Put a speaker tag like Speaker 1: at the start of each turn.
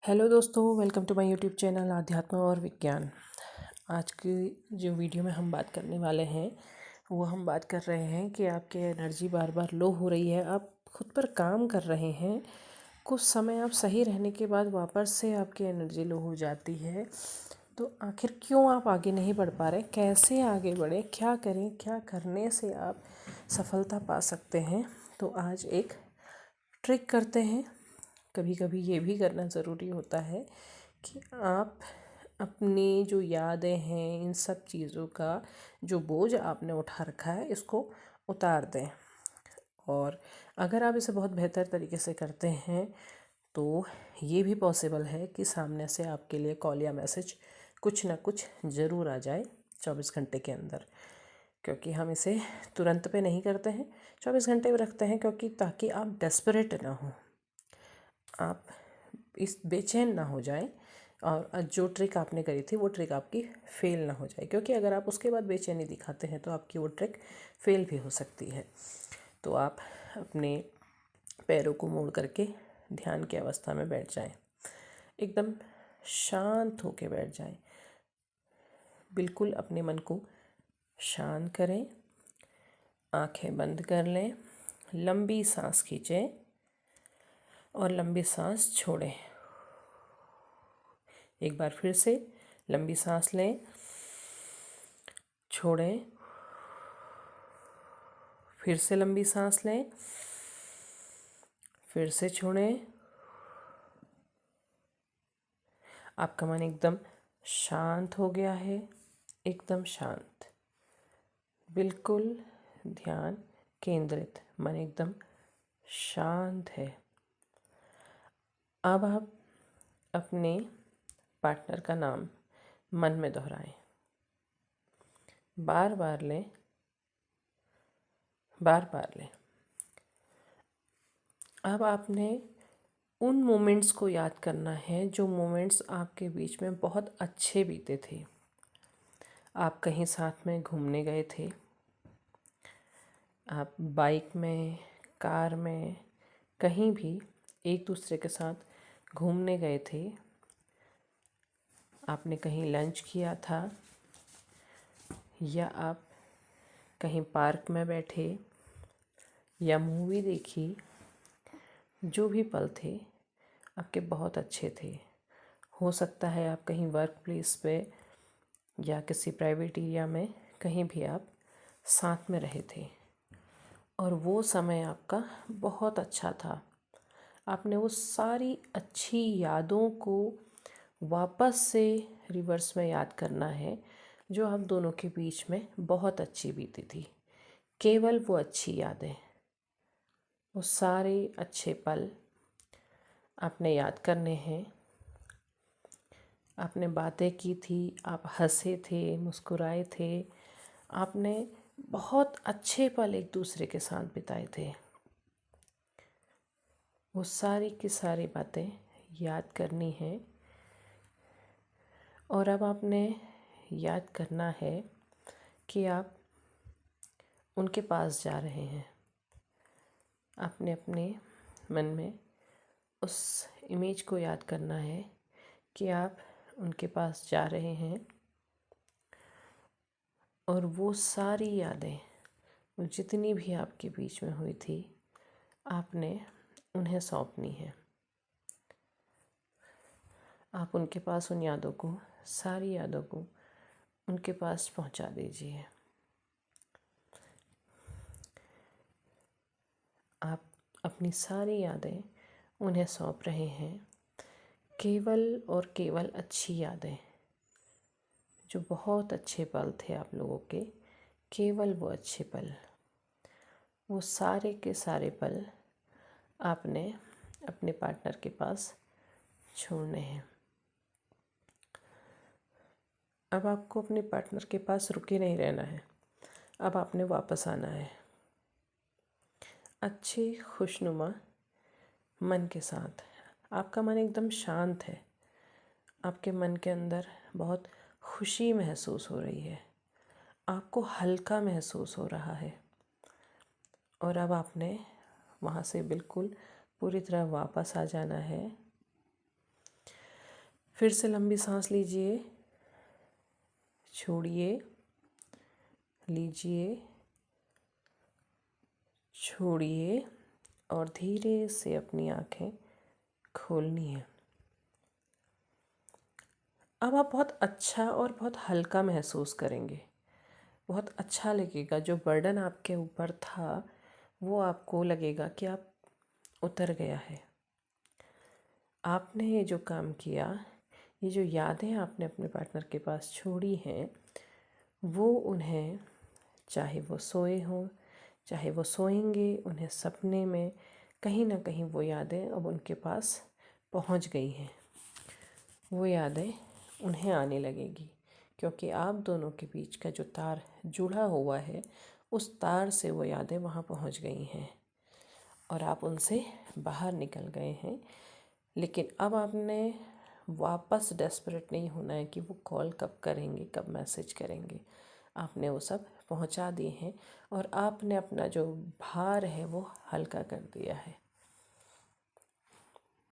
Speaker 1: Hello दोस्तों, welcome to my YouTube channel आध्यात्म और विज्ञान। आज की जो वीडियो में हम बात करने वाले हैं वो हम बात कर रहे हैं कि आपकी एनर्जी बार बार लो हो रही है। आप खुद पर काम कर रहे हैं, कुछ समय आप सही रहने के बाद वापस से आपकी एनर्जी लो हो जाती है। तो आखिर क्यों आप आगे नहीं बढ़ पा रहे, कैसे आगे बढ़े, क्या करें, क्या करने से आप सफलता पा सकते हैं। तो आज एक ट्रिक करते हैं। कभी कभी ये भी करना ज़रूरी होता है कि आप अपनी जो यादें हैं, इन सब चीज़ों का जो बोझ आपने उठा रखा है इसको उतार दें। और अगर आप इसे बहुत बेहतर तरीके से करते हैं तो ये भी पॉसिबल है कि सामने से आपके लिए कॉल या मैसेज कुछ ना कुछ ज़रूर आ जाए 24 घंटे के अंदर। क्योंकि हम इसे तुरंत पे नहीं करते हैं, 24 घंटे में रखते हैं, क्योंकि ताकि आप डेस्परेट ना हो, आप इस बेचैन ना हो जाए और जो ट्रिक आपने करी थी वो ट्रिक आपकी फ़ेल ना हो जाए। क्योंकि अगर आप उसके बाद बेचैनी दिखाते हैं तो आपकी वो ट्रिक फ़ेल भी हो सकती है। तो आप अपने पैरों को मोड़ करके ध्यान की अवस्था में बैठ जाएं, एकदम शांत होके बैठ जाएं। बिल्कुल अपने मन को शांत करें, आंखें बंद कर लें, लंबी सांस खींचें और लंबी सांस छोड़ें। एक बार फिर से लंबी सांस लें, छोड़ें, फिर से लंबी सांस लें, फिर से छोड़ें। आपका मन एकदम शांत हो गया है, एकदम शांत, बिल्कुल ध्यान केंद्रित, मन एकदम शांत है। अब आप अपने पार्टनर का नाम मन में दोहराएं, बार बार लें, बार बार लें। अब आपने उन मोमेंट्स को याद करना है जो मोमेंट्स आपके बीच में बहुत अच्छे बीते थे। आप कहीं साथ में घूमने गए थे, आप बाइक में, कार में, कहीं भी एक दूसरे के साथ घूमने गए थे, आपने कहीं लंच किया था, या आप कहीं पार्क में बैठे या मूवी देखी। जो भी पल थे आपके बहुत अच्छे थे। हो सकता है आप कहीं वर्क प्लेस पे या किसी प्राइवेट एरिया में कहीं भी आप साथ में रहे थे और वो समय आपका बहुत अच्छा था। आपने वो सारी अच्छी यादों को वापस से रिवर्स में याद करना है जो आप दोनों के बीच में बहुत अच्छी बीती थी। केवल वो अच्छी यादें, वो सारे अच्छे पल आपने याद करने हैं। आपने बातें की थी, आप हंसे थे, मुस्कुराए थे, आपने बहुत अच्छे पल एक दूसरे के साथ बिताए थे। वो सारी की सारी बातें याद करनी है। और अब आपने याद करना है कि आप उनके पास जा रहे हैं। आपने अपने मन में उस इमेज को याद करना है कि आप उनके पास जा रहे हैं और वो सारी यादें, वो जितनी भी आपके बीच में हुई थी, आपने उन्हें सौंपनी है। आप उनके पास उन यादों को, सारी यादों को उनके पास पहुंचा दीजिए। आप अपनी सारी यादें उन्हें सौंप रहे हैं, केवल और केवल अच्छी यादें, जो बहुत अच्छे पल थे आप लोगों के, केवल वो अच्छे पल, वो सारे के सारे पल आपने अपने पार्टनर के पास छोड़ने हैं। अब आपको अपने पार्टनर के पास रुके नहीं रहना है, अब आपने वापस आना है अच्छे खुशनुमा मन के साथ। आपका मन एकदम शांत है, आपके मन के अंदर बहुत खुशी महसूस हो रही है, आपको हल्का महसूस हो रहा है। और अब आपने वहाँ से बिल्कुल पूरी तरह वापस आ जाना है फिर से लंबी सांस लीजिए, छोड़िए, लीजिए, छोड़िए और धीरे से अपनी आँखें खोलनी है। अब आप बहुत अच्छा और बहुत हल्का महसूस करेंगे, बहुत अच्छा लगेगा। जो बर्डन आपके ऊपर था वो आपको लगेगा कि आप उतर गया है। आपने ये जो काम किया, ये जो यादें आपने अपने पार्टनर के पास छोड़ी हैं, वो उन्हें, चाहे वो सोए हों चाहे वो सोएंगे, उन्हें सपने में कहीं ना कहीं वो यादें अब उनके पास पहुंच गई हैं। वो यादें उन्हें आने लगेगी, क्योंकि आप दोनों के बीच का जो तार जुड़ा हुआ है, उस तार से वो यादें वहाँ पहुँच गई हैं और आप उनसे बाहर निकल गए हैं। लेकिन अब आपने वापस डेस्परेट नहीं होना है कि वो कॉल कब करेंगे, कब मैसेज करेंगे। आपने वो सब पहुँचा दिए हैं और आपने अपना जो भार है वो हल्का कर दिया है।